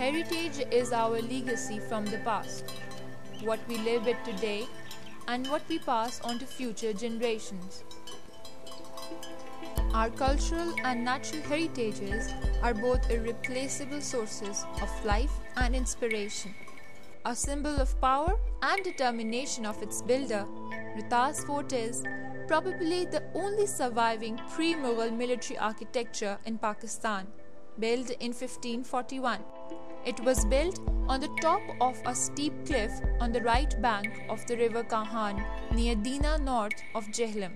Heritage is our legacy from the past, what we live with today, and what we pass on to future generations. Our cultural and natural heritages are both irreplaceable sources of life and inspiration. A symbol of power and determination of its builder, Rohtas Fort is probably the only surviving pre-Mughal military architecture in Pakistan, built in 1541. It was built on the top of a steep cliff on the right bank of the river Kahan near Dina north of Jhelum.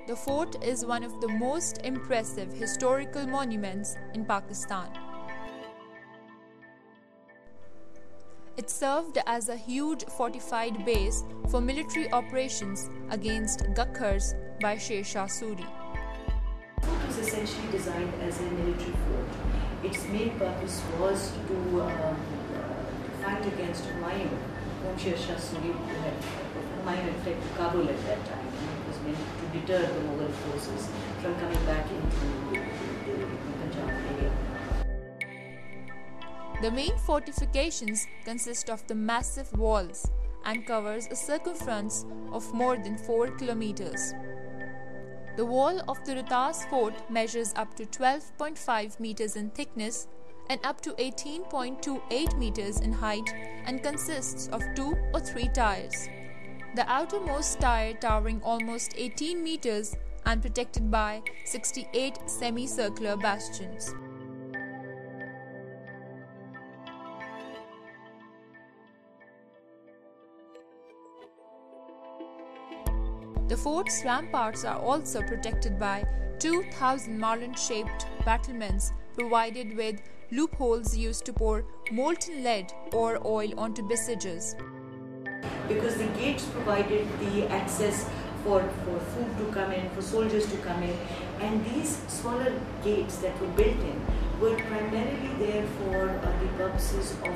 The fort is one of the most impressive historical monuments in Pakistan. It served as a huge fortified base for military operations against Gakhars by Sher Shah Suri. The fort was essentially designed as a military fort. Its main purpose was to fight against Humayun, whom Sher Shah Suri had fled to Kabul at that time. It was meant to deter the Mughal forces from coming back into the Punjab area. The main fortifications consist of the massive walls and covers a circumference of more than 4 kilometers. The wall of the Rohtas Fort measures up to 12.5 meters in thickness and up to 18.28 meters in height and consists of 2 or 3 tiers. The outermost tier towering almost 18 meters and protected by 68 semicircular bastions. The fort's ramparts are also protected by 2,000 marlin-shaped battlements provided with loopholes used to pour molten lead or oil onto besiegers. Because the gates provided the access for food to come in, for soldiers to come in, and these smaller gates that were built in were primarily there for the purposes of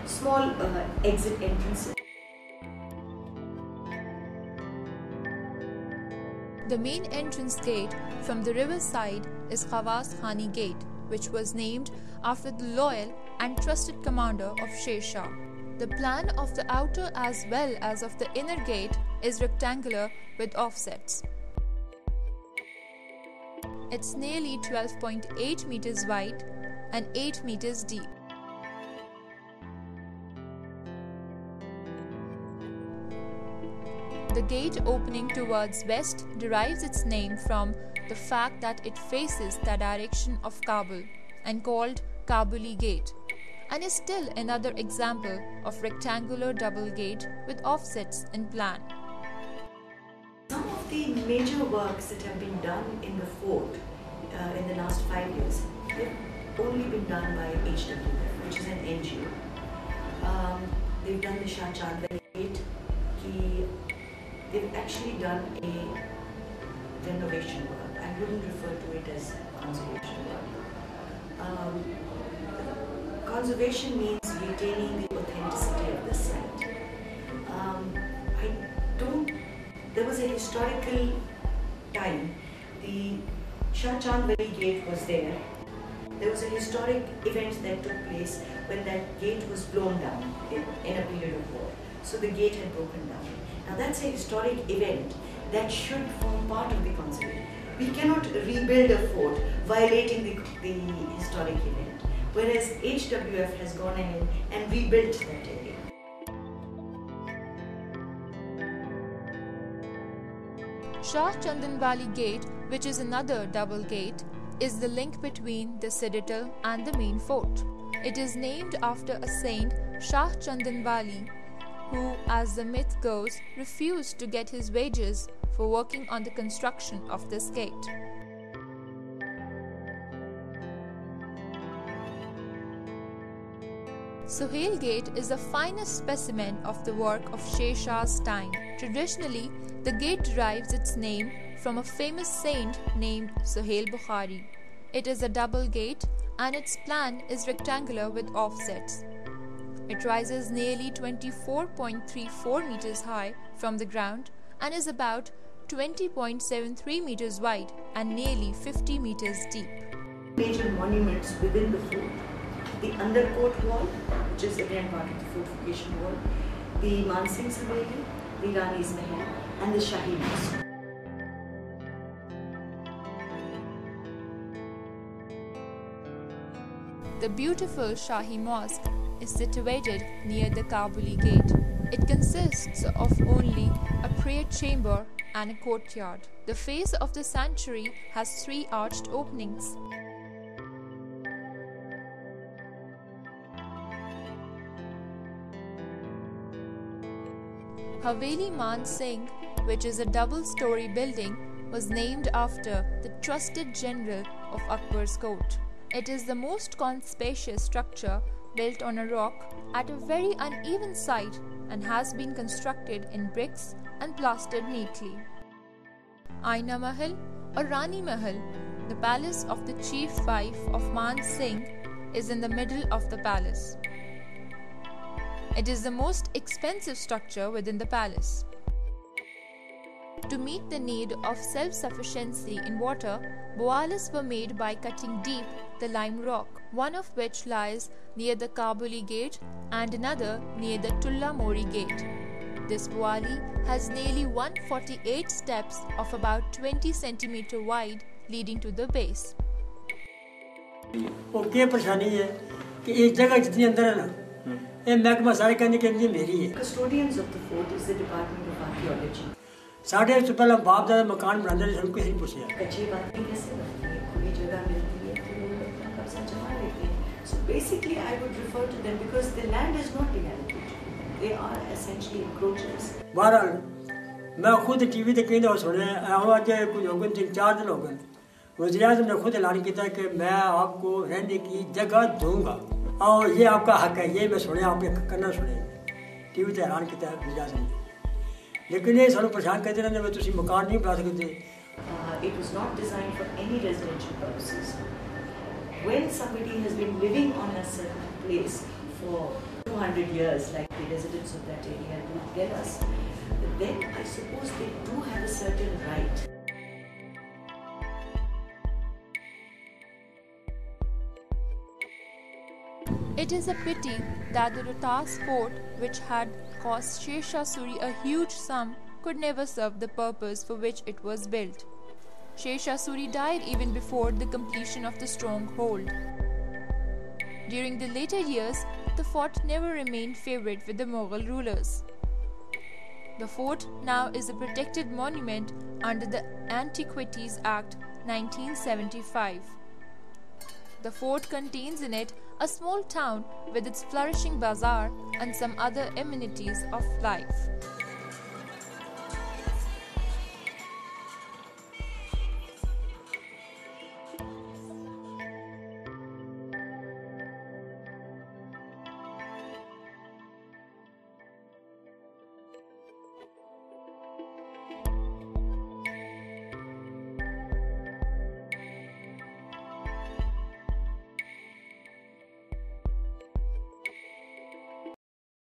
small exit entrances. The main entrance gate from the river side is Khawas Khani Gate, which was named after the loyal and trusted commander of Sher Shah. The plan of the outer as well as of the inner gate is rectangular with offsets. It's nearly 12.8 meters wide and 8 meters deep. The gate opening towards west derives its name from the fact that it faces the direction of Kabul and called Kabuli Gate, and is still another example of rectangular double gate with offsets in plan. Some of the major works that have been done in the fort in the last 5 years have only been done by HWF, which is an NGO. They've done the Shah Chand Gate. They've actually done a renovation work. I wouldn't refer to it as conservation work. Conservation means retaining the authenticity of the site. There was a historical time. The Shah Chand Gate was there. There was a historic event that took place when that gate was blown down in a period of war. So the gate had broken down. Now that's a historic event that should form part of the conservation. We cannot rebuild a fort violating the historic event, whereas HWF has gone in and rebuilt that area. Shah Chandanwali Gate, which is another double gate, is the link between the citadel and the main fort. It is named after a saint, Shah Chandanwali, who, as the myth goes, refused to get his wages for working on the construction of this gate. Sohail Gate is the finest specimen of the work of Sher Shah's time. Traditionally, the gate derives its name from a famous saint named Sohail Bukhari. It is a double gate and its plan is rectangular with offsets. It rises nearly 24.34 meters high from the ground and is about 20.73 meters wide and nearly 50 meters deep. Major monuments within the fort: the undercourt wall, which is again part of the fortification wall, the Mansingh Haveli, the Rani's Mahal, and the Shahi Mosque. The beautiful Shahi Mosque is situated near the Kabuli gate. It consists of only a prayer chamber and a courtyard. The face of the sanctuary has 3 arched openings. Haveli Man Singh, which is a double-story building, was named after the trusted general of Akbar's court. It is the most spacious structure built on a rock at a very uneven site and has been constructed in bricks and plastered neatly. Aina Mahal or Rani Mahal, the palace of the chief wife of Man Singh, is in the middle of the palace. It is the most expensive structure within the palace. To meet the need of self-sufficiency in water, boales were made by cutting deep the lime rock, one of which lies near the Kabuli gate and another near the Tulla Mori gate. This boali has nearly 148 steps of about 20 cm wide leading to the base. Custodians of the fort is the Department of Archaeology. साढ़े से पहले बाप दादा मकान बनाते थे, हमको किसी पूछा कच्ची बातें कैसे बनती हैं, खुली जगह मिलती है तो लोग अपना कब्जा जमा लेते हैं. So basically I would refer to them because the land is not inhabited. They are essentially encroachers. बहरहाल मैं खुद टीवी ते कहंदा सुने आज कुछ लोगों 3-4 दिन हो गए वज़ीर-ए-आज़म ने खुद ऐलान किया कि मैं आपको रहने की जगह दूंगा और ये आपका हक है. ये मैं सुने आपने करना सुने टीवी ते ऐलान किया वज़ीर-ए-आज़म ने. लेकिन ये सानू परेशान करते रहंदे वे तुसीं मकान नहीं बना सकते. It was not designed for any residential purposes. When somebody has been living on a certain place for 200 years, like the residents of that area do tell us, then I suppose they do have a certain right. It is a pity that the Rohtas Fort, which had cost Sher Shah Suri a huge sum, could never serve the purpose for which it was built. Sher Shah Suri died even before the completion of the stronghold. During the later years, the fort never remained favorite with the Mughal rulers. The fort now is a protected monument under the Antiquities Act 1975. The fort contains in it a small town with its flourishing bazaar and some other amenities of life.